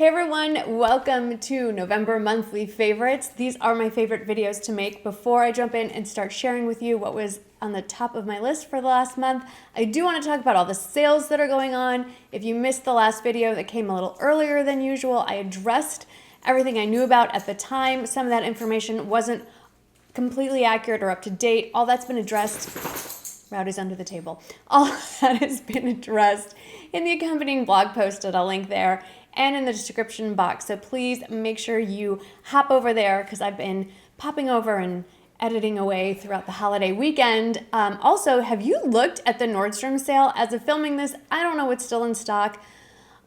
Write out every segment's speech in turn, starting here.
Hey everyone, welcome to November monthly favorites. These are my favorite videos to make before I jump in and start sharing with you what was on the top of my list for the last month. I do want to talk about all the sales that are going on. If you missed the last video that came a little earlier than usual, I addressed everything I knew about at the time. Some of that information wasn't completely accurate or up to date. All that's been addressed. Rowdy's under the table. All that has been addressed in the accompanying blog post that I'll link there and in the description box. So please make sure you hop over there because I've been popping over and editing away throughout the holiday weekend. Also, have you looked at the Nordstrom sale? As of filming this, I don't know what's still in stock,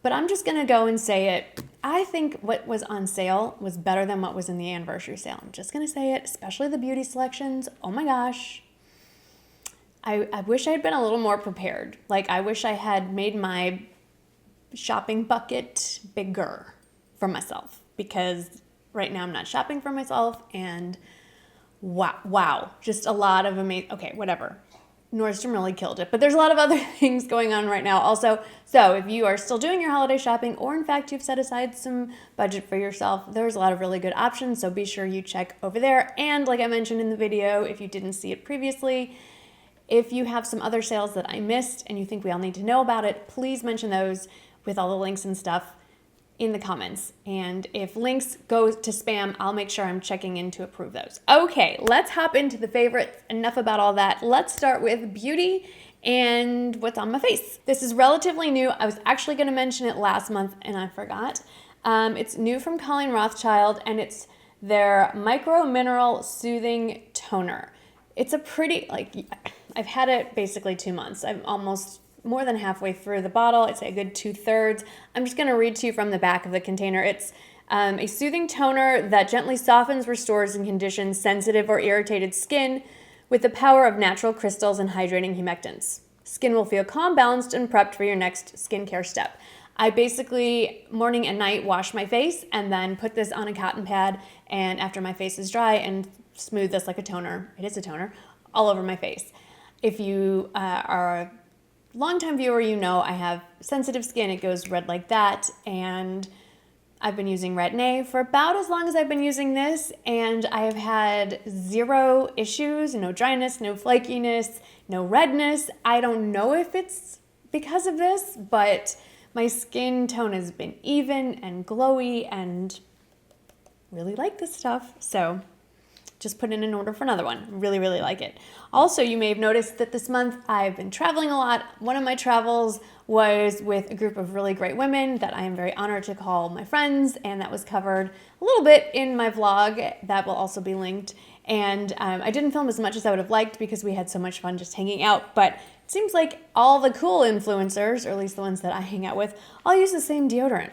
but I'm just gonna go and say it. I think what was on sale was better than what was in the anniversary sale. I'm just gonna say it, especially the beauty selections. Oh my gosh. I wish I had been a little more prepared. Like, I wish I had made my shopping bucket bigger for myself, because right now I'm not shopping for myself, and wow, just a lot of amazing, okay, whatever. Nordstrom really killed it, but there's a lot of other things going on right now also. So if you are still doing your holiday shopping, or in fact you've set aside some budget for yourself, there's a lot of really good options, so be sure you check over there. And like I mentioned in the video, if you didn't see it previously, if you have some other sales that I missed and you think we all need to know about it, please mention those with all the links and stuff in the comments. And if links go to spam, I'll make sure I'm checking in to approve those. Okay, let's hop into the favorites. Enough about all that. Let's start with beauty and what's on my face. This is relatively new. I was actually going to mention it last month and I forgot. It's new from Colleen Rothschild, and it's their Micro Mineral Soothing Toner. It's a pretty, I've had it basically 2 months. I'm almost more than halfway through the bottle. I'd say a good 2/3. I'm just going to read to you from the back of the container. It's a soothing toner that gently softens, restores, and conditions sensitive or irritated skin with the power of natural crystals and hydrating humectants. Skin will feel calm, balanced, and prepped for your next skincare step. I basically, morning and night, wash my face and then put this on a cotton pad, and after my face is dry, and smooth this like a toner, it is a toner, all over my face. If you are a longtime viewer, you know I have sensitive skin. It goes red like that, and I've been using Retin-A for about as long as I've been using this, and I have had zero issues, no dryness, no flakiness, no redness. I don't know if it's because of this, but my skin tone has been even and glowy, and really like this stuff. So just put in an order for another one. Really, really like it. Also, you may have noticed that this month I've been traveling a lot. One of my travels was with a group of really great women that I am very honored to call my friends, and that was covered a little bit in my vlog that will also be linked. And I didn't film as much as I would have liked because we had so much fun just hanging out, but it seems like all the cool influencers, or at least the ones that I hang out with, all use the same deodorant.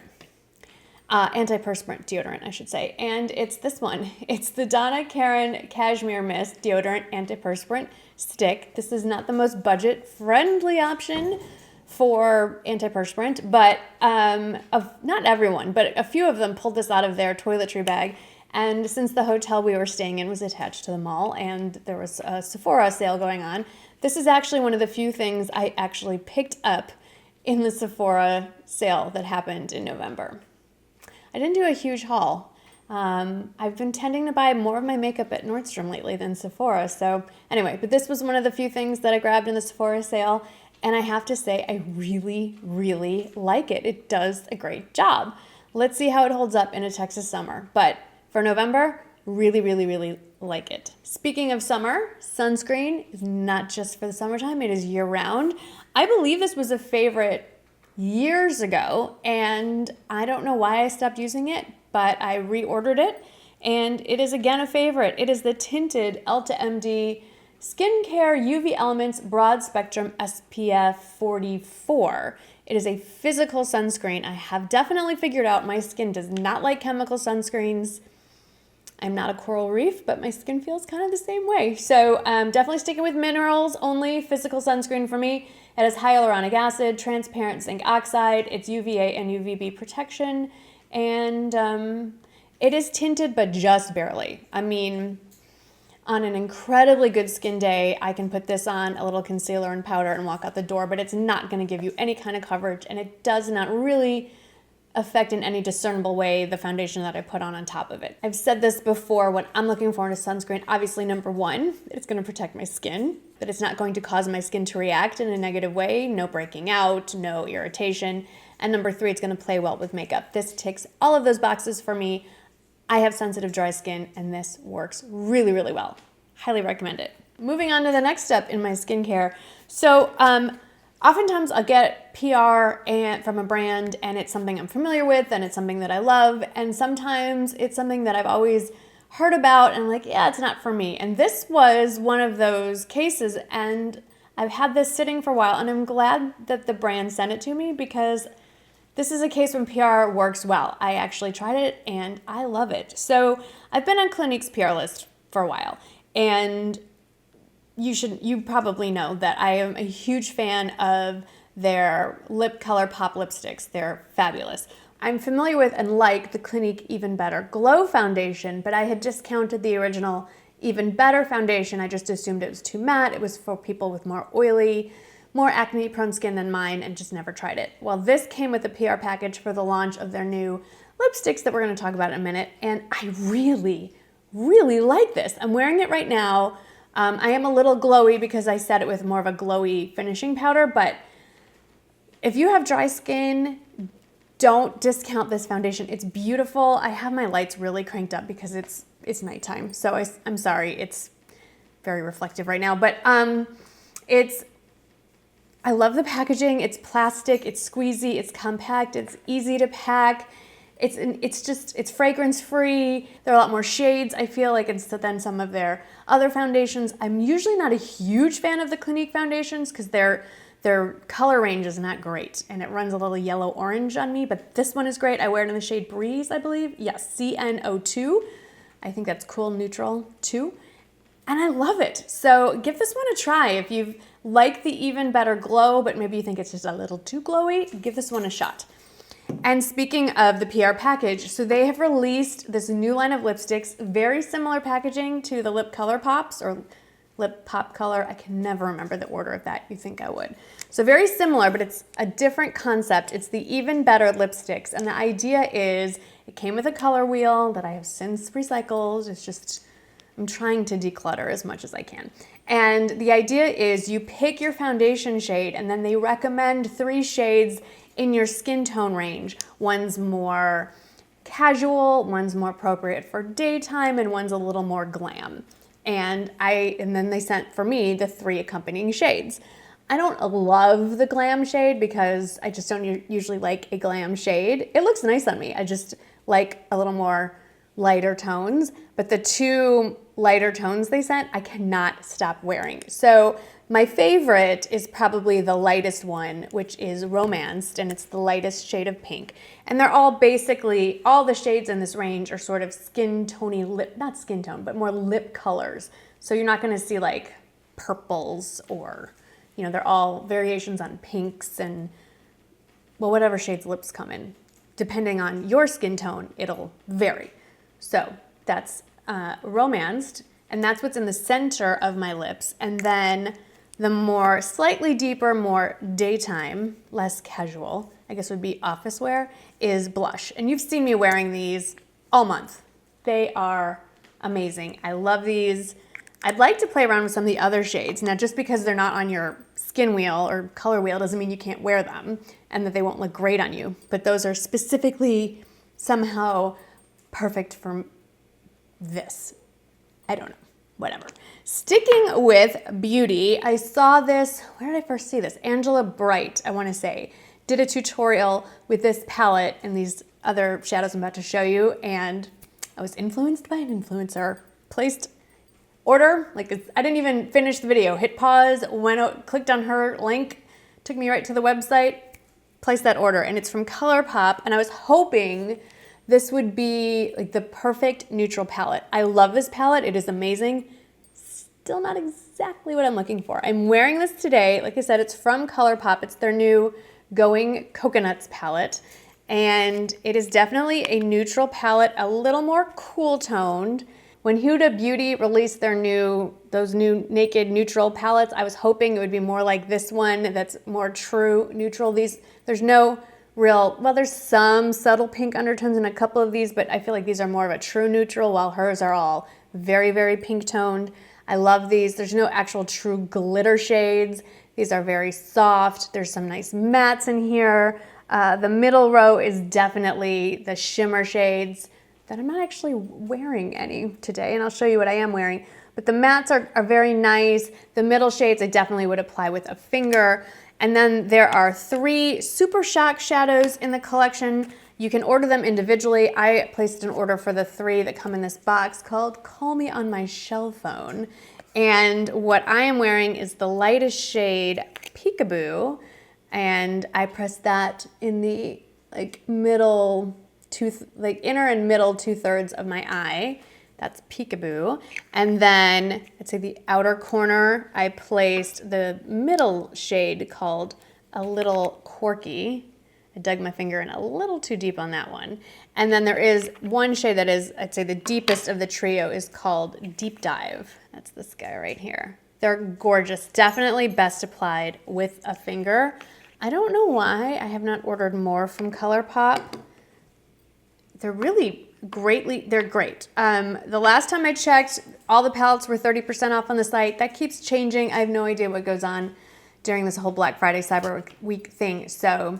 Antiperspirant deodorant, I should say. And it's this one. It's the Donna Karan Cashmere Mist Deodorant Antiperspirant Stick. This is not the most budget-friendly option for antiperspirant, but not everyone, but a few of them pulled this out of their toiletry bag. And since the hotel we were staying in was attached to the mall and there was a Sephora sale going on, this is actually one of the few things I actually picked up in the Sephora sale that happened in November. I didn't do a huge haul. I've been tending to buy more of my makeup at Nordstrom lately than Sephora. So anyway, but this was one of the few things that I grabbed in the Sephora sale. And I have to say, I really, really like it. It does a great job. Let's see how it holds up in a Texas summer. But for November, really, really, really like it. Speaking of summer, sunscreen is not just for the summertime. It is year round. I believe this was a favorite years ago, and I don't know why I stopped using it, but I reordered it, and it is again a favorite. It is the tinted Elta Skincare UV Elements Broad Spectrum SPF 44. It is a physical sunscreen. I have definitely figured out my skin does not like chemical sunscreens. I'm not a coral reef, but my skin feels kind of the same way. So definitely sticking with minerals only, physical sunscreen for me. It has hyaluronic acid, transparent zinc oxide, it's UVA and UVB protection, and it is tinted, but just barely. I mean, on an incredibly good skin day, I can put this on, a little concealer and powder, and walk out the door, but it's not gonna give you any kind of coverage, and it does not really affect in any discernible way the foundation that I put on top of it. I've said this before, when I'm looking for in a sunscreen, obviously number one, it's gonna protect my skin, but it's not going to cause my skin to react in a negative way, no breaking out, no irritation. And number three, it's gonna play well with makeup. This ticks all of those boxes for me. I have sensitive dry skin and this works really, really well. Highly recommend it. Moving on to the next step in my skincare. So, oftentimes I'll get PR from a brand and it's something I'm familiar with and it's something that I love, and sometimes it's something that I've always heard about and I'm like, yeah, it's not for me. And this was one of those cases, and I've had this sitting for a while, and I'm glad that the brand sent it to me because this is a case when PR works well. I actually tried it and I love it. So I've been on Clinique's PR list for a while, and you probably know that I am a huge fan of their lip color pop lipsticks. They're fabulous. I'm familiar with and like the Clinique Even Better Glow Foundation, but I had discounted the original Even Better Foundation. I just assumed it was too matte. It was for people with more oily, more acne prone skin than mine, and just never tried it. Well, this came with a PR package for the launch of their new lipsticks that we're gonna talk about in a minute, and I really, really like this. I'm wearing it right now. I am a little glowy because I set it with more of a glowy finishing powder, but if you have dry skin, don't discount this foundation. It's beautiful. I have my lights really cranked up because it's nighttime, so I'm sorry. It's very reflective right now, but I love the packaging. It's plastic, it's squeezy, it's compact, it's easy to pack. It's fragrance free. There are a lot more shades, I feel like, than some of their other foundations. I'm usually not a huge fan of the Clinique foundations because their color range is not great and it runs a little yellow orange on me, but this one is great. I wear it in the shade Breeze, I believe. Yes, CN02. I think that's Cool Neutral 2. And I love it. So give this one a try. If you like the Even Better Glow, but maybe you think it's just a little too glowy, give this one a shot. And speaking of the PR package, so they have released this new line of lipsticks, very similar packaging to the Lip Color Pops or Lip Pop Color. I can never remember the order of that. You think I would. So very similar, but it's a different concept. It's the Even Better lipsticks. And the idea is it came with a color wheel that I have since recycled. It's just, I'm trying to declutter as much as I can. And the idea is you pick your foundation shade and then they recommend 3 shades in your skin tone range. One's more casual, one's more appropriate for daytime, and one's a little more glam. And then they sent for me the 3 accompanying shades. I don't love the glam shade because I just don't usually like a glam shade. It looks nice on me. I just like a little more lighter tones, but the 2 lighter tones they sent, I cannot stop wearing. So my favorite is probably the lightest one, which is Romanced, and it's the lightest shade of pink. And they're all basically, all the shades in this range are sort of skin tony lip, not skin tone, but more lip colors. So you're not gonna see like purples or, they're all variations on pinks and, well, whatever shades lips come in. Depending on your skin tone, it'll vary. So that's Romanced, and that's what's in the center of my lips. And then the more slightly deeper, more daytime, less casual, I guess would be office wear, is Blush. And you've seen me wearing these all month. They are amazing. I love these. I'd like to play around with some of the other shades. Now, just because they're not on your skin wheel or color wheel doesn't mean you can't wear them and that they won't look great on you. But those are specifically somehow perfect for this. I don't know. Whatever. Sticking with beauty, I saw this, where did I first see this? Angela Bright, I want to say, did a tutorial with this palette and these other shadows I'm about to show you, and I was influenced by an influencer. Placed order, like I didn't even finish the video. Hit pause, went out, clicked on her link, took me right to the website, placed that order, and it's from ColourPop, and I was hoping this would be like the perfect neutral palette. I love this palette. It is amazing. Still not exactly what I'm looking for. I'm wearing this today. Like I said, it's from ColourPop. It's their new Going Coconuts palette. And it is definitely a neutral palette, a little more cool toned. When Huda Beauty released those new naked neutral palettes, I was hoping it would be more like this one that's more true neutral. There's no real, well, there's some subtle pink undertones in a couple of these, but I feel like these are more of a true neutral, while hers are all very, very pink toned. I love these. There's no actual true glitter shades. These are very soft. There's some nice mattes in here. The middle row is definitely the shimmer shades that I'm not actually wearing any today, and I'll show you what I am wearing. But the mattes are very nice. The middle shades I definitely would apply with a finger. And then there are 3 Super Shock shadows in the collection. You can order them individually. I placed an order for the 3 that come in this box called Call Me on My Shell Phone. And what I am wearing is the lightest shade, Peekaboo. And I pressed that in the middle, inner and middle 2/3 of my eye. That's Peekaboo. And then I'd say the outer corner, I placed the middle shade called a Little Quarky. I dug my finger in a little too deep on that one. And then there is one shade that is, I'd say the deepest of the trio is called Deep Dive. That's this guy right here. They're gorgeous. Definitely best applied with a finger. I don't know why I have not ordered more from ColourPop. They're really they're great. The last time I checked, all the palettes were 30% off on the site. That keeps changing. I have no idea what goes on during this whole Black Friday, Cyber Week thing. So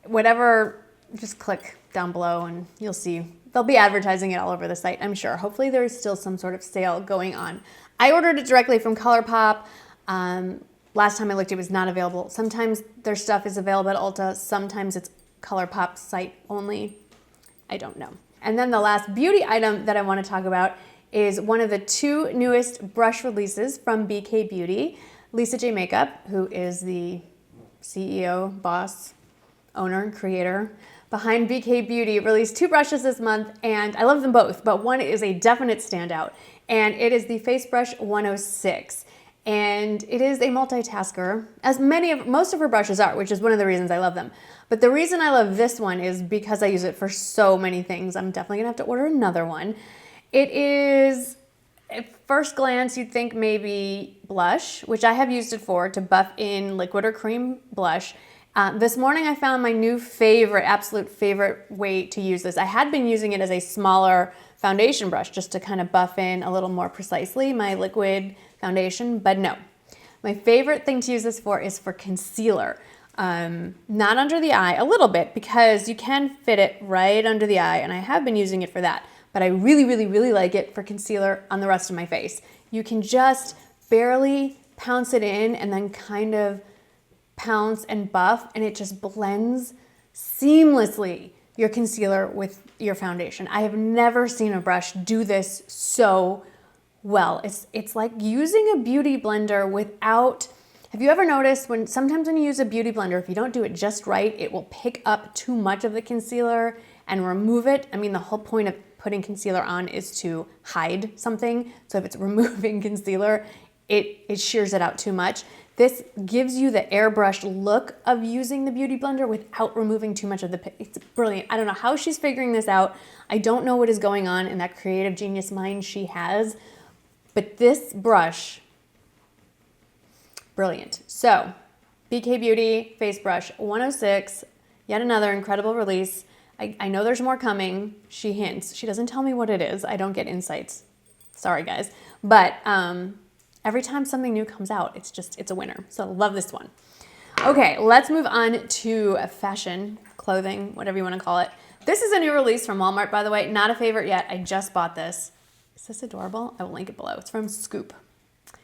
whatever, just click down below and you'll see. They'll be advertising it all over the site, I'm sure. Hopefully there's still some sort of sale going on. I ordered it directly from ColourPop. Last time I looked, it was not available. Sometimes their stuff is available at Ulta. Sometimes it's ColourPop site only. I don't know. And then the last beauty item that I want to talk about is one of the 2 newest brush releases from BK Beauty. Lisa J Makeup, who is the CEO, boss, owner, creator behind BK Beauty, released 2 brushes this month, and I love them both, but one is a definite standout, and it is the Face Brush 106. And it is a multitasker, as most of her brushes are, which is one of the reasons I love them. But the reason I love this one is because I use it for so many things. I'm definitely gonna have to order another one. It is, at first glance, you'd think maybe blush, which I have used it for, to buff in liquid or cream blush. This morning I found my new favorite, absolute favorite way to use this. I had been using it as a smaller foundation brush just to kind of buff in a little more precisely my liquid foundation, but no. My favorite thing to use this for is for concealer. Not under the eye, a little bit, because you can fit it right under the eye, and I have been using it for that, but I really, really, really like it for concealer on the rest of my face. You can just barely pounce it in and then kind of pounce and buff, and it just blends seamlessly your concealer with your foundation. I have never seen a brush do this so well. It's like using a beauty blender without, have you ever noticed sometimes when you use a beauty blender, if you don't do it just right, it will pick up too much of the concealer and remove it? I mean, the whole point of putting concealer on is to hide something. So if it's removing concealer, it shears it out too much. This gives you the airbrush look of using the beauty blender without removing too much of it's brilliant. I don't know how she's figuring this out. I don't know what is going on in that creative genius mind she has, but this brush, brilliant. So, BK Beauty Face Brush 106, yet another incredible release. I know there's more coming. She hints. She doesn't tell me what it is. I don't get insights. Sorry, guys. But every time something new comes out, it's a winner. So love this one. Okay, let's move on to fashion, clothing, whatever you want to call it. This is a new release from Walmart, by the way. Not a favorite yet. I just bought this. Is this adorable? I will link it below. It's from Scoop.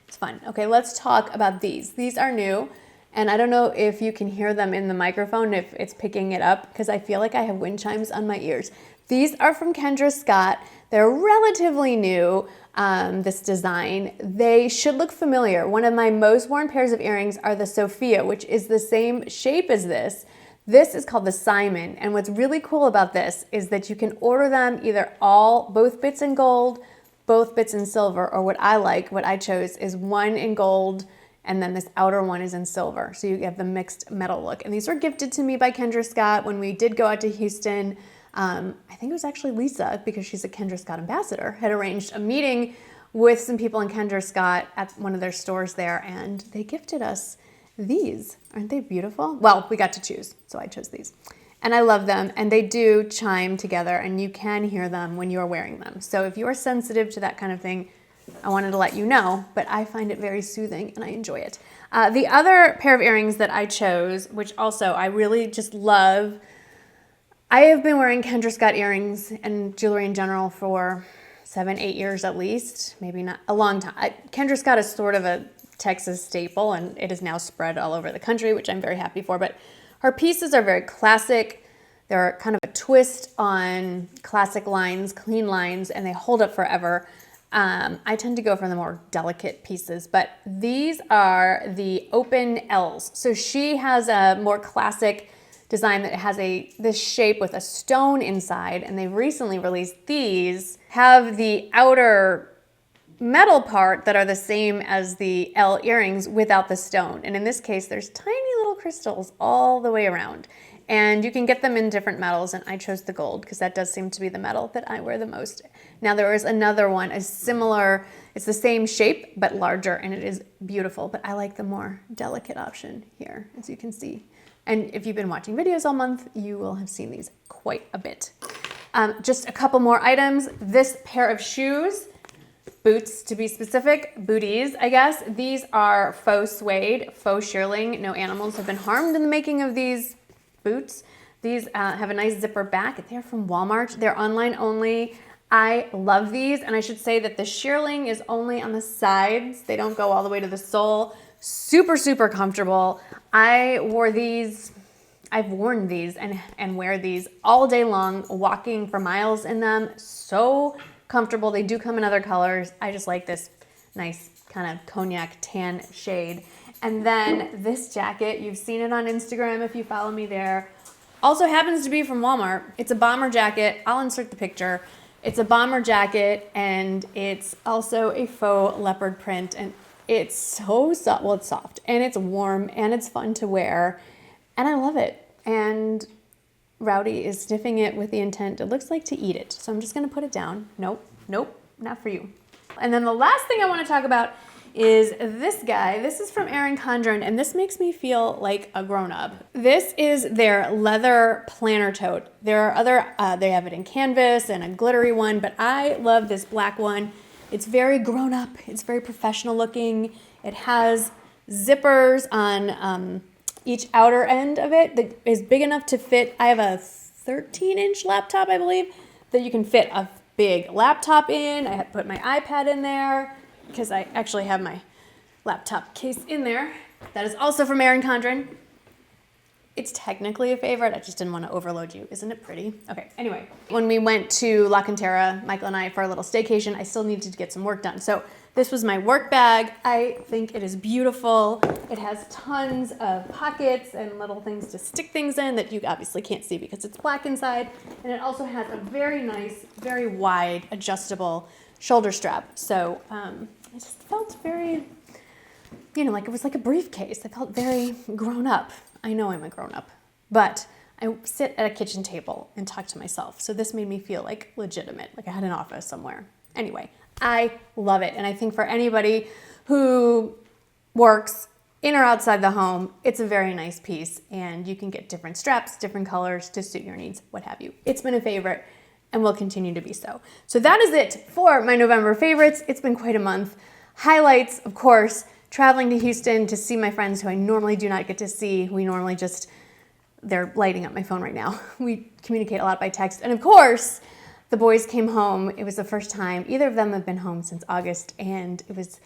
It's fun. Okay, let's talk about these. These are new, and I don't know if you can hear them in the microphone, if it's picking it up, because I feel like I have wind chimes on my ears. These are from Kendra Scott. They're relatively new, this design. They should look familiar. One of my most worn pairs of earrings are the Sophia, which is the same shape as this. This is called the Simon, and what's really cool about this is that you can order them either both bits in gold, both bits in silver, or what I chose is one in gold, and then this outer one is in silver. So you have the mixed metal look. And these were gifted to me by Kendra Scott when we did go out to Houston. I think it was actually Lisa, because she's a Kendra Scott ambassador, had arranged a meeting with some people in Kendra Scott at one of their stores there, and they gifted us these. Aren't they beautiful? Well, we got to choose, so I chose these. and I love them, and they do chime together, and you can hear them when you're wearing them. So if you are sensitive to that kind of thing, I wanted to let you know, but I find it very soothing and I enjoy it. The other pair of earrings that I chose, which also I really just love, I have been wearing Kendra Scott earrings and jewelry in general for 7-8 years at least, maybe not a long time. Kendra Scott is sort of a Texas staple, and it is now spread all over the country, which I'm very happy for, but her pieces are very classic. They're kind of a twist on classic lines, clean lines, and they hold up forever. I tend to go for the more delicate pieces, but these are the open L's. So she has a more classic design that has this shape with a stone inside, and they've recently released these, have the outer metal part that are the same as the L earrings without the stone. And in this case, there's tiny little crystals all the way around. And you can get them in different metals, and I chose the gold because that does seem to be the metal that I wear the most. Now there is another one, a similar, it's the same shape but larger, and it is beautiful, but I like the more delicate option here, as you can see. And if you've been watching videos all month, you will have seen these quite a bit. Just a couple more items. This pair of shoes, boots to be specific, booties, I guess. These are faux suede, faux shearling. No animals have been harmed in the making of these boots. These have a nice zipper back. They're from Walmart. They're online only. I love these, and I should say that the shearling is only on the sides. They don't go all the way to the sole. Super, super comfortable. I've worn these and wear these all day long, walking for miles in them. So comfortable. They do come in other colors. I just like this nice kind of cognac tan shade. And then this jacket, you've seen it on Instagram if you follow me there, also happens to be from Walmart. It's a bomber jacket. I'll insert the picture. It's a bomber jacket, and it's also a faux leopard print, and it's so soft. Well, it's soft, and it's warm, and it's fun to wear, and I love it. And Rowdy is sniffing it with the intent, it looks like, to eat it. So I'm just gonna put it down. Nope, nope, not for you. And then the last thing I wanna talk about is this guy. This is from Erin Condren, and this makes me feel like a grown-up. This is their leather planner tote. There are other, they have it in canvas and a glittery one, but I love this black one. It's very grown-up, it's very professional looking. It has zippers on each outer end of it that is big enough to fit, I have a 13-inch laptop, I believe, that you can fit a big laptop in. I put my iPad in there, because I actually have my laptop case in there. That is also from Erin Condren. It's technically a favorite. I just didn't want to overload you. Isn't it pretty? Okay, anyway. When we went to La Cantera, Michael and I, for our little staycation, I still needed to get some work done. So this was my work bag. I think it is beautiful. It has tons of pockets and little things to stick things in that you obviously can't see because it's black inside. And it also has a very nice, very wide, adjustable shoulder strap. So it just felt very, like it was like a briefcase. I felt very grown up. I know I'm a grown up, but I sit at a kitchen table and talk to myself. So this made me feel like legitimate, like I had an office somewhere. Anyway, I love it. And I think for anybody who works in or outside the home, it's a very nice piece, and you can get different straps, different colors to suit your needs, what have you. It's been a favorite and will continue to be so. So that is it for my November favorites. It's been quite a month. Highlights, of course, traveling to Houston to see my friends who I normally do not get to see. We normally just, they're lighting up my phone right now. We communicate a lot by text. And of course, the boys came home. It was the first time. Either of them have been home since August, and it was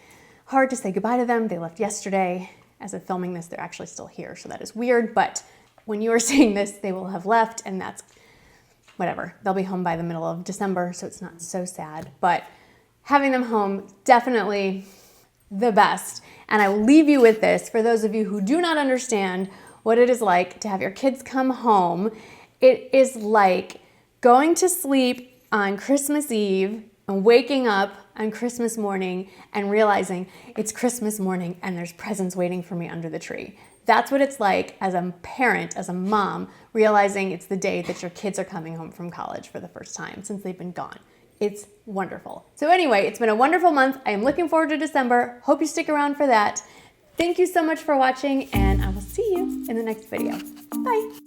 hard to say goodbye to them. They left yesterday. As of filming this, they're actually still here, so that is weird. But when you are seeing this, they will have left, and that's whatever. They'll be home by the middle of December, so it's not so sad. But having them home, definitely the best. And I will leave you with this. For those of you who do not understand what it is like to have your kids come home, it is like going to sleep on Christmas Eve and waking up on Christmas morning and realizing it's Christmas morning and there's presents waiting for me under the tree. That's what it's like as a parent, as a mom, realizing it's the day that your kids are coming home from college for the first time since they've been gone. It's wonderful. So anyway, it's been a wonderful month. I am looking forward to December. Hope you stick around for that. Thank you so much for watching, and I will see you in the next video. Bye.